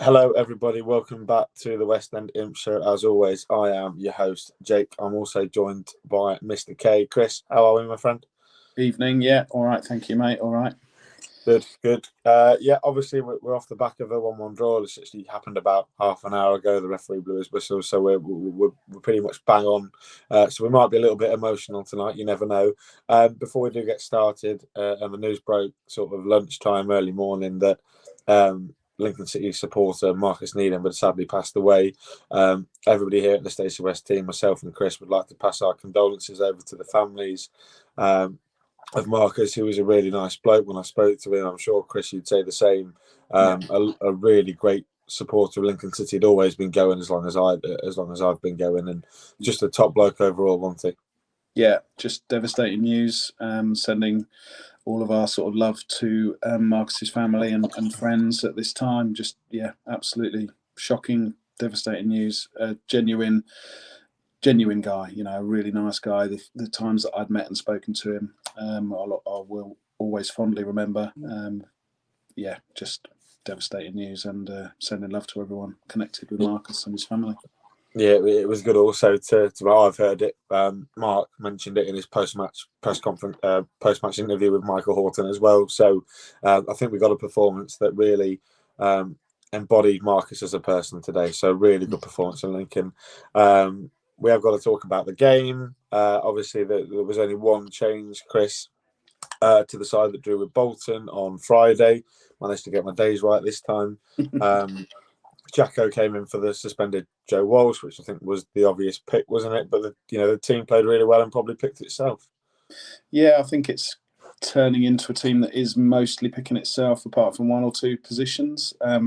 Hello, everybody. Welcome back to the West End Imps show. As always, I am your host, Jake. I'm also joined by Mr. K. Chris, how are we, my friend? Evening, yeah. All right, thank you, mate. All right. Good. Yeah, obviously, we're off the back of a 1-1 draw. This actually happened about half an hour ago. The referee blew his whistle, so we're pretty much bang on. So we might be a little bit emotional tonight. You never know. Before we do get started, and the news broke sort of lunchtime, early morning, that Lincoln City supporter Marcus Needham had sadly passed away. Everybody here at the Stacey West team, myself and Chris, would like to pass our condolences over to the families of Marcus, who was a really nice bloke. When I spoke to him, I'm sure, Chris, you'd say the same. A really great supporter of Lincoln City. Had always been going as long as I've been going, and just a top bloke overall, wasn't he? Yeah, just devastating news. Sending all of our sort of love to Marcus's family and friends at this time. Just absolutely shocking, devastating news. Genuine guy, a really nice guy. The times that I'd met and spoken to him, I will always fondly remember. Just devastating news, and sending love to everyone connected with Marcus and his family. Yeah, it was good also to I've heard it. Mark mentioned it in his post-match press conference, post-match interview with Michael Horton as well. So I think we got a performance that really embodied Marcus as a person today. So really good performance from Lincoln. We have got to talk about the game. Obviously, there was only one change, Chris, to the side that drew with Bolton on Friday. Managed to get my days right this time. Jacko came in for the suspended Joe Walsh, which I think was the obvious pick, wasn't it? But the team played really well and probably picked itself. Yeah, I think it's turning into a team that is mostly picking itself, apart from one or two positions. I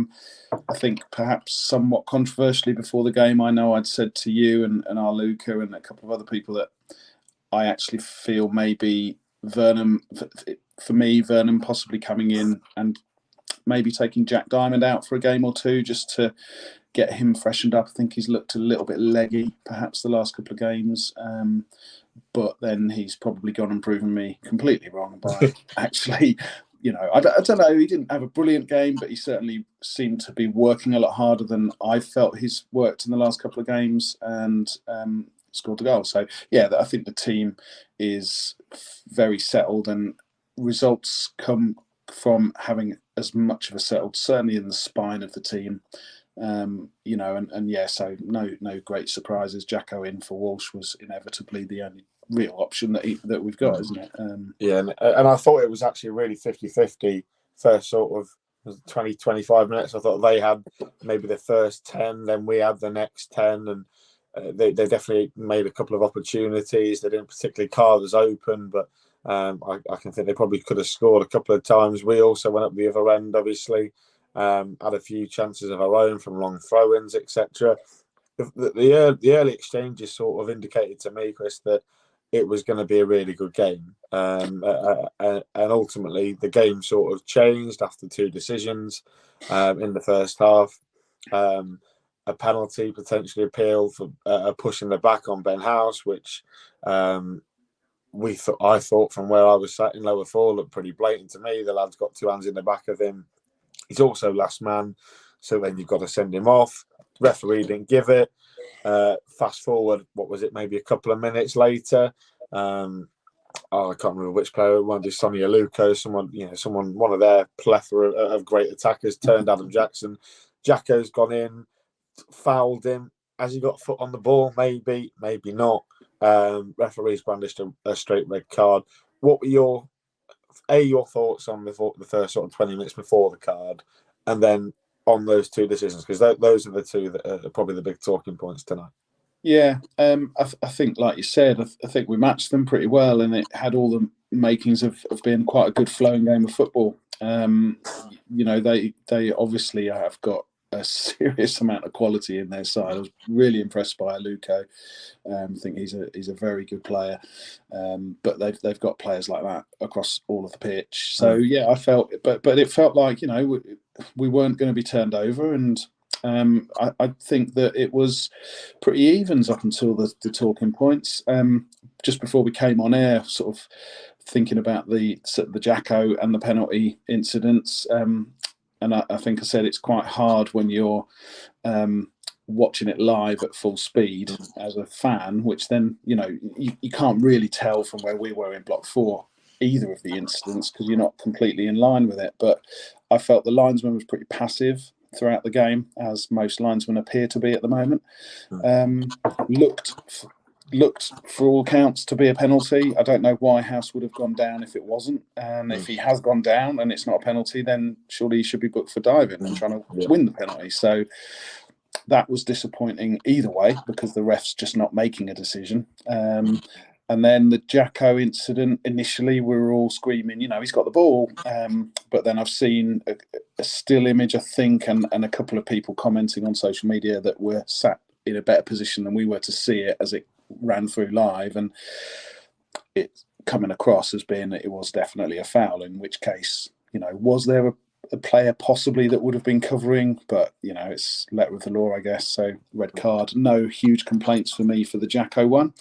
think perhaps somewhat controversially before the game, I know I'd said to you and our Luca and a couple of other people that I actually feel maybe Vernon possibly coming in and maybe taking Jack Diamond out for a game or two just to get him freshened up. I think he's looked a little bit leggy perhaps the last couple of games, but then he's probably gone and proven me completely wrong by actually, I don't know, he didn't have a brilliant game, but he certainly seemed to be working a lot harder than I felt he's worked in the last couple of games, and scored a goal. So I think the team is very settled, and results come from having as much of a settled, certainly in the spine of the team. So no great surprises. Jacko in for Walsh was inevitably the only real option that we've got, isn't it? And I thought it was actually really 50-50 first sort of 20-25 minutes. I thought they had maybe the first 10, then we had the next 10, and they definitely made a couple of opportunities. They didn't particularly carve us open, but I can think they probably could have scored a couple of times. We also went up the other end, obviously, had a few chances of our own from long throw-ins, etc. The early exchanges sort of indicated to me, Chris, that it was going to be a really good game, and ultimately the game sort of changed after two decisions in the first half. A penalty potentially appealed for a push in the back on Ben House, which I thought from where I was sat in lower four looked pretty blatant to me. The lad's got two hands in the back of him. He's also last man, so then you've got to send him off. Referee didn't give it. Fast forward, what was it? Maybe a couple of minutes later. I can't remember which player. It might be Sonny Aluko. One of their plethora of great attackers turned Adam Jackson. Jacko's gone in, fouled him. Has he got a foot on the ball? Maybe not. Referees brandished a straight red card. What were your thoughts on the first sort of 20 minutes before the card, and then on those two decisions? Because those are the two that are probably the big talking points tonight. Yeah, I think, like you said, I think we matched them pretty well, and it had all the makings of being quite a good flowing game of football. They obviously have got a serious amount of quality in their side. I was really impressed by Aluko. I think he's a very good player, but they've got players like that across all of the pitch. So I felt, but it felt like we weren't going to be turned over, and I think that it was pretty evens up until the talking points. Just before we came on air, sort of thinking about the Jacko and the penalty incidents. and I think I said it's quite hard when you're watching it live at full speed as a fan, which then, you can't really tell from where we were in block 4 either of the incidents because you're not completely in line with it. But I felt the linesman was pretty passive throughout the game, as most linesmen appear to be at the moment. Looked for all counts to be a penalty. I don't know why House would have gone down if it wasn't. And if he has gone down and it's not a penalty, then surely he should be booked for diving and trying to win the penalty. So that was disappointing either way because the ref's just not making a decision. And then the Jacko incident, initially we were all screaming, he's got the ball. But then I've seen a still image, I think, and a couple of people commenting on social media that were sat in a better position than we were to see it as it ran through live, and it's coming across as being that it was definitely a foul, in which case, was there a player possibly that would have been covering, but it's letter of the law, I guess. So red card. No huge complaints for me for the Jacko one.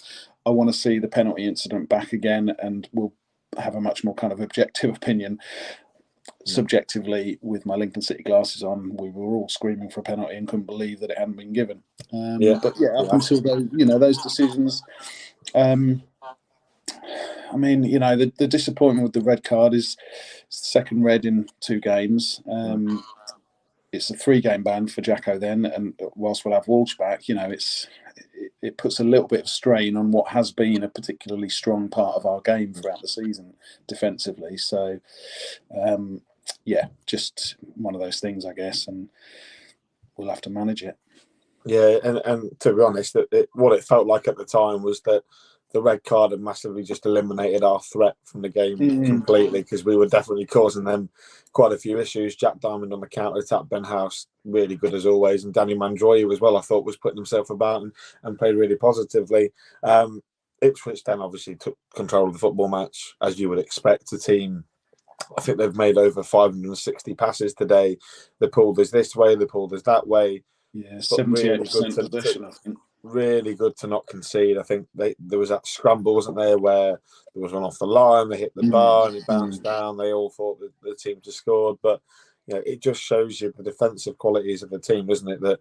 I want to see the penalty incident back again, and we'll have a much more kind of objective opinion. Subjectively, with my Lincoln City glasses on, we were all screaming for a penalty and couldn't believe that it hadn't been given. But up until those decisions, the disappointment with the red card is it's the second red in 2 games. It's a 3-game ban for Jacko then, and whilst we'll have Walsh back, it puts a little bit of strain on what has been a particularly strong part of our game throughout the season defensively. So, just one of those things, I guess, and we'll have to manage it. Yeah, and to be honest, what it felt like at the time was that the red card had massively just eliminated our threat from the game completely, because we were definitely causing them quite a few issues. Jack Diamond on the counter attack, Ben House really good as always, and Danny Mandroyu as well, I thought was putting himself about and played really positively. Ipswich then obviously took control of the football match, as you would expect. The team, I think they've made over 560 passes today. They pulled us this way, they pulled us that way. Yeah, 78% possession, I think. Really good to not concede. I think there was that scramble, wasn't there, where there was one off the line, they hit the bar and it bounced down. They all thought that the team just scored, but it just shows you the defensive qualities of the team, doesn't it? That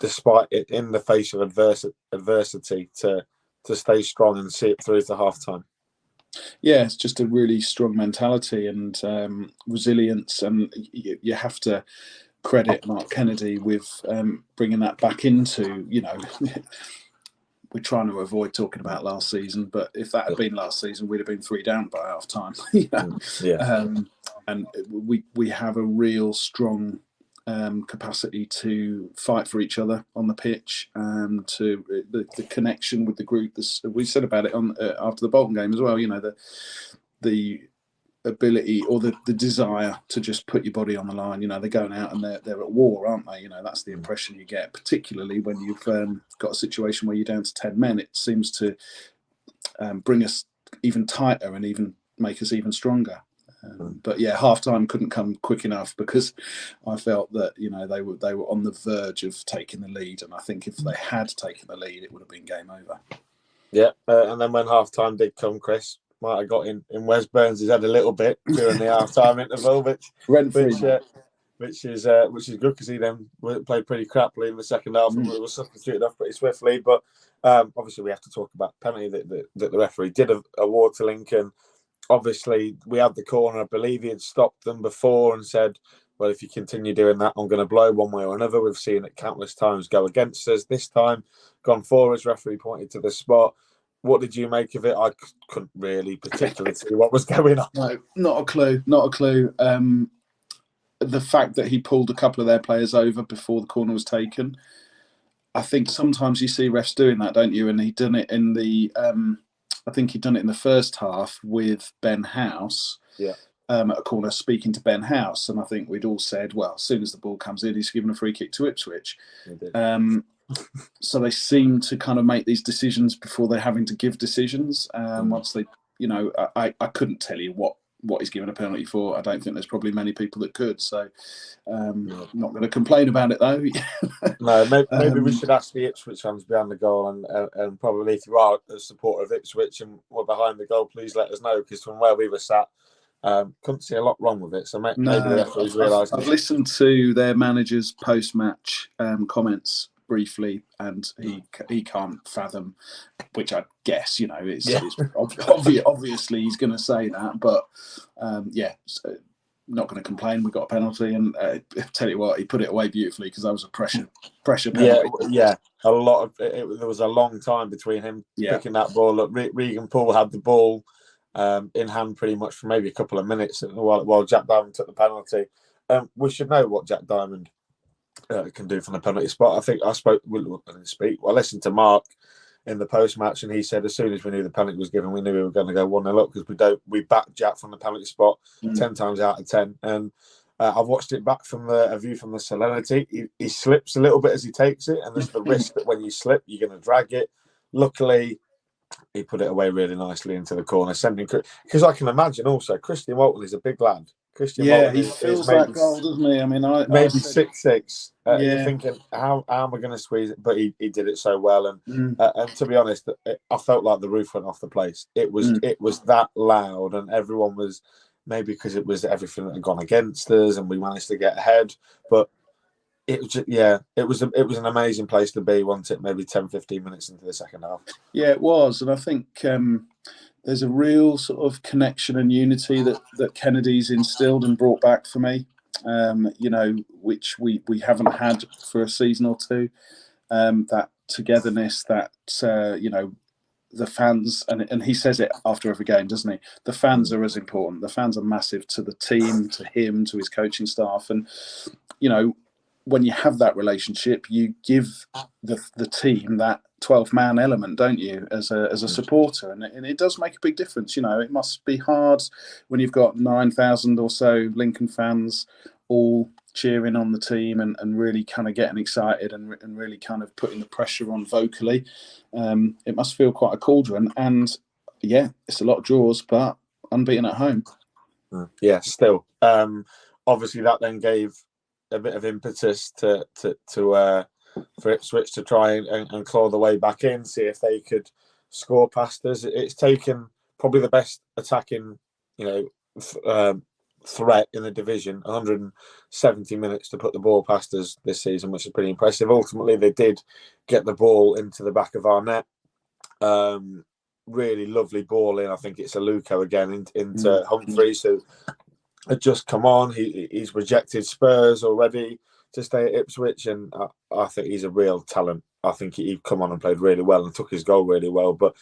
despite it, in the face of adversity, to stay strong and see it through to half time. Yeah, it's just a really strong mentality and resilience, and you have to credit Mark Kennedy with bringing that back into, we're trying to avoid talking about last season, but if that had been last season, we'd have been 3 down by half time. And we have a real strong capacity to fight for each other on the pitch, and to the connection with the group. We said about it on after the Bolton game as well. The ability or the desire to just put your body on the line. They're going out and they're at war, aren't they? That's the impression you get, particularly when you've got a situation where you're down to 10 men. It seems to bring us even tighter and even make us even stronger. But yeah, half time couldn't come quick enough, because I felt that they were on the verge of taking the lead, and I think if they had taken the lead, it would have been game over. Yeah, and then when half time did come, Chris might have got in Wes Burns' head a little bit during the half time interval, which is good, because he then played pretty crappily in the second half and was substituted off pretty swiftly. But obviously we have to talk about the penalty that the referee did award to Lincoln. Obviously, we had the corner. I believe he had stopped them before and said, well, if you continue doing that, I'm going to blow one way or another. We've seen it countless times go against us. This time, gone forwards, referee pointed to the spot. What did you make of it? I couldn't really particularly see what was going on. No, not a clue. Not a clue. The fact that he pulled a couple of their players over before the corner was taken. I think sometimes you see refs doing that, don't you? And he'd done it in the... I think he'd done it in the first half with Ben House at a corner, speaking to Ben House. And I think we'd all said, well, as soon as the ball comes in, he's given a free kick to Ipswich. So they seem to kind of make these decisions before they're having to give decisions. Once they, I couldn't tell you what he's given a penalty for. I don't think there's probably many people that could. So not going to complain about it, though. No, maybe we should ask the Ipswich fans behind the goal, and probably if you are a supporter of Ipswich and were behind the goal, please let us know, because from where we were sat, Couldn't see a lot wrong with it. So maybe the No, referees realised. I've listened to their manager's post-match comments briefly, and he can't fathom, which I guess it's obviously he's going to say that, but so not going to complain. We got a penalty, and tell you what, he put it away beautifully, because that was a pressure penalty. Yeah. A lot of it. There was a long time between him picking that ball up. Regan Poole had the ball in hand pretty much for maybe a couple of minutes while Jack Diamond took the penalty. We should know what Jack Diamond can do from the penalty spot. I think I listened to Mark in the post-match, and he said as soon as we knew the penalty was given, we knew we were going to go 1-0 up, because we backed Jack from the penalty spot 10 times out of 10. And I've watched it back from a view from the Serenity. He slips a little bit as he takes it, and there's the risk that when you slip, you're going to drag it. Luckily, he put it away really nicely into the corner, sending, because I can imagine also Christian Walton is a big lad. Walton he feels that goal, doesn't he? I mean, maybe 6'6". You're thinking, how am I going to squeeze it? But he did it so well, and to be honest, I felt like the roof went off the place. It was that loud, and everyone was, maybe because it was everything that had gone against us, and we managed to get ahead. But it was it was an amazing place to be, wasn't it? Maybe 10-15 minutes into the second half. Yeah, it was, and I think there's a real sort of connection and unity that Kennedy's instilled and brought back for me, which we haven't had for a season or two. That togetherness, that the fans, and he says it after every game, doesn't he? The fans are as important. The fans are massive to the team, to him, to his coaching staff, and when you have that relationship, you give the team that 12-man element, don't you, as a supporter, and it does make a big difference. It must be hard when you've got 9,000 or so Lincoln fans all cheering on the team and really kind of getting excited and really kind of putting the pressure on vocally. It must feel quite a cauldron, and it's a lot of draws, but unbeaten at home. Yeah, still. Obviously, that then gave a bit of impetus for Ipswich to try and claw the way back in, see if they could score past us. It's taken probably the best attacking, threat in the division, 170 minutes to put the ball past us this season, which is pretty impressive. Ultimately, they did get the ball into the back of our net. Really lovely ball in. I think it's a Luco again into Humphreys, who had just come on. He's rejected Spurs already to stay at Ipswich, and I think he's a real talent. I think he'd come on and played really well and took his goal really well, but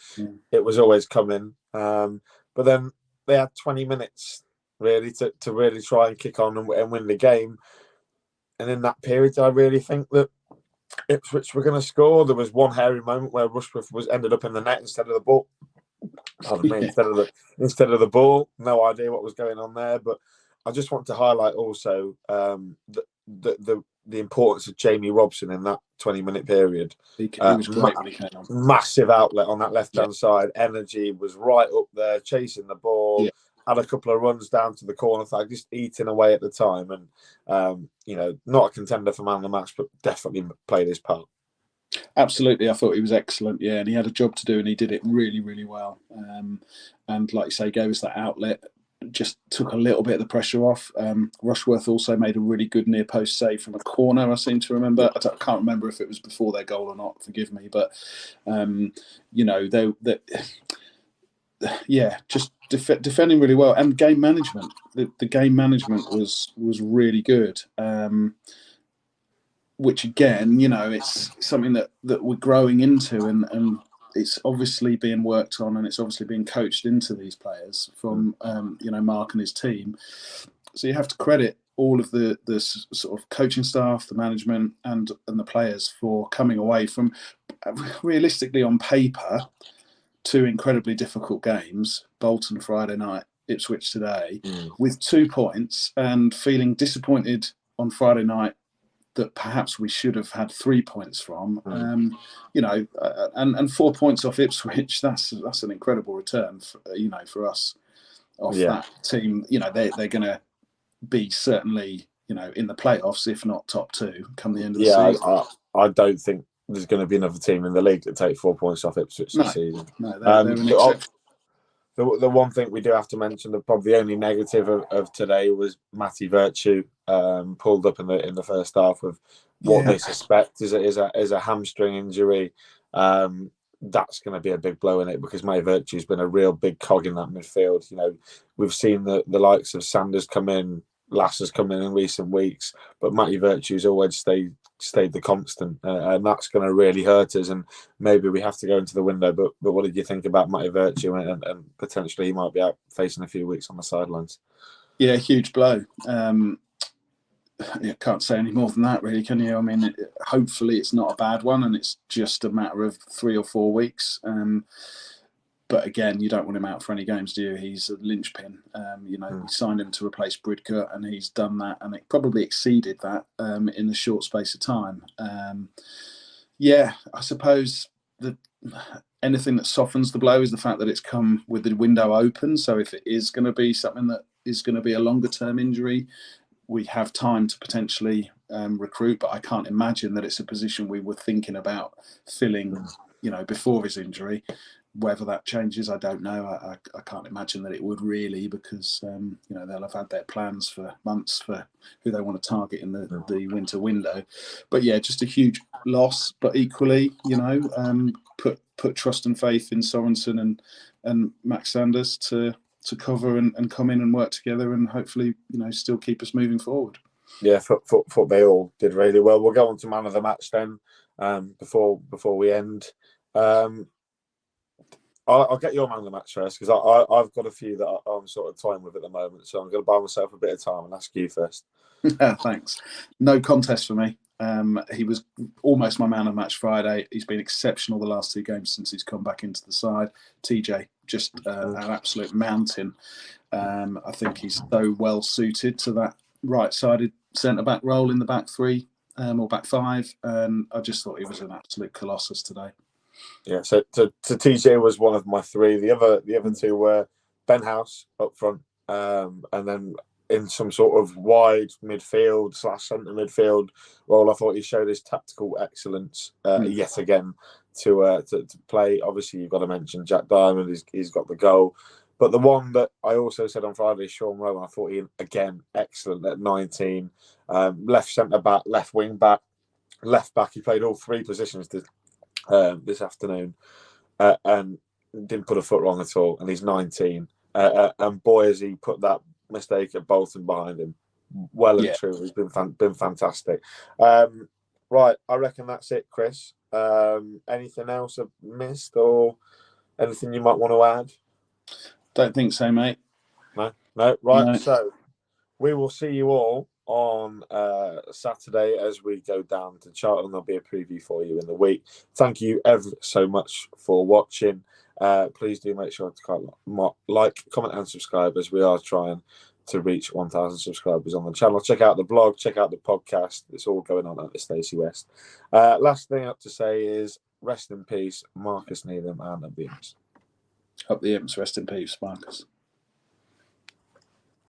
it was always coming. But then they had 20 minutes really to really try and kick on and win the game. And in that period, I really think that Ipswich were going to score. There was one hairy moment where Rushworth ended up in the net instead of the ball. Pardon me, instead of the ball. No idea what was going on there, but I just want to highlight also the importance of Jamie Robson in that 20-minute period. He was great when he came on. Massive outlet on that left-hand side. Energy, was right up there, chasing the ball. Yeah. Had a couple of runs down to the corner flag, just eating away at the time. And, not a contender for man of the match, but definitely played his part. Absolutely. I thought he was excellent. Yeah, and he had a job to do, and he did it really, really well. And like you say, gave us that outlet, just took a little bit of the pressure off. Rushworth also made a really good near post save from a corner, I seem to remember. I can't remember if it was before their goal or not, forgive me. But, just defending really well. And game management. The game management was really good. Which again, it's something that we're growing into, and it's obviously being worked on, and it's obviously being coached into these players from Mark and his team. So you have to credit all of the sort of coaching staff, the management, and the players for coming away from realistically on paper 2 incredibly difficult games: Bolton Friday night, Ipswich today, with 2 points, and feeling disappointed on Friday night that perhaps we should have had 3 points from, and 4 points off Ipswich. That's an incredible return, for us off that team. They're going to be certainly, in the playoffs, if not top 2, come the end of the season. I don't think there's going to be another team in the league that take 4 points off Ipswich this season. No, they're an exception. The one thing we do have to mention, the probably only negative of today, was Matty Virtue pulled up in the first half with what they suspect is a hamstring injury. That's going to be a big blow in it, because Matty Virtue's been a real big cog in that midfield. You know, we've seen the likes of Sanders come in, Lasser's come in recent weeks, but Matty Virtue's always stayed the constant, and that's going to really hurt us. And maybe we have to go into the window. But what did you think about Matty Virtue, and potentially he might be out facing a few weeks on the sidelines? Yeah, huge blow. You can't say any more than that, really, can you? I mean, hopefully it's not a bad one, and it's just a matter of 3 or 4 weeks. But again, you don't want him out for any games, do you? He's a linchpin. We signed him to replace Bridcut, and he's done that, and it probably exceeded that in a short space of time. I suppose anything that softens the blow is the fact that it's come with the window open. So if it is going to be something that is going to be a longer-term injury, we have time to potentially recruit. But I can't imagine that it's a position we were thinking about filling, before his injury. Whether that changes, I don't know. I can't imagine that it would, really, because they'll have had their plans for months for who they want to target in the winter window. But yeah, just a huge loss. But equally, put trust and faith in Sorensen and Max Sanders to cover and come in and work together, and hopefully still keep us moving forward. Yeah, they all did really well. We'll go on to man of the match then. Before we end. I'll get your man of the match first, because I've got a few that I'm sort of toying with at the moment. So I'm going to buy myself a bit of time and ask you first. Thanks. No contest for me. He was almost my man of the match Friday. He's been exceptional the last 2 games since he's come back into the side. TJ, just an absolute mountain. I think he's so well suited to that right-sided centre-back role in the back 3 or back 5. And I just thought he was an absolute colossus today. Yeah, so TJ was one of my 3. The other 2 were Ben House up front, and then in some sort of wide midfield / centre midfield role, I thought he showed his tactical excellence yet again to play. Obviously, you've got to mention Jack Diamond. He's got the goal, but the one that I also said on Friday, Sean Rowan, I thought he again excellent at 19, left centre back, left wing back, left back. He played all 3 positions this afternoon, and didn't put a foot wrong at all. And he's 19, and boy, has he put that mistake at Bolton behind him. Well and true, he's been fantastic. Right, I reckon that's it, Chris. Anything else I've missed, or anything you might want to add? Don't think so, mate. No. Right. No. So we will see you all on Saturday as we go down to Charlton. There'll be a preview for you in the week. Thank you ever so much for watching. Please do make sure to like, comment and subscribe, as we are trying to reach 1,000 subscribers on the channel. Check out the blog, check out the podcast. It's all going on at the Stacey West. Last thing up to say is rest in peace, Marcus Needham and the Imps. Up the Imps, rest in peace, Marcus.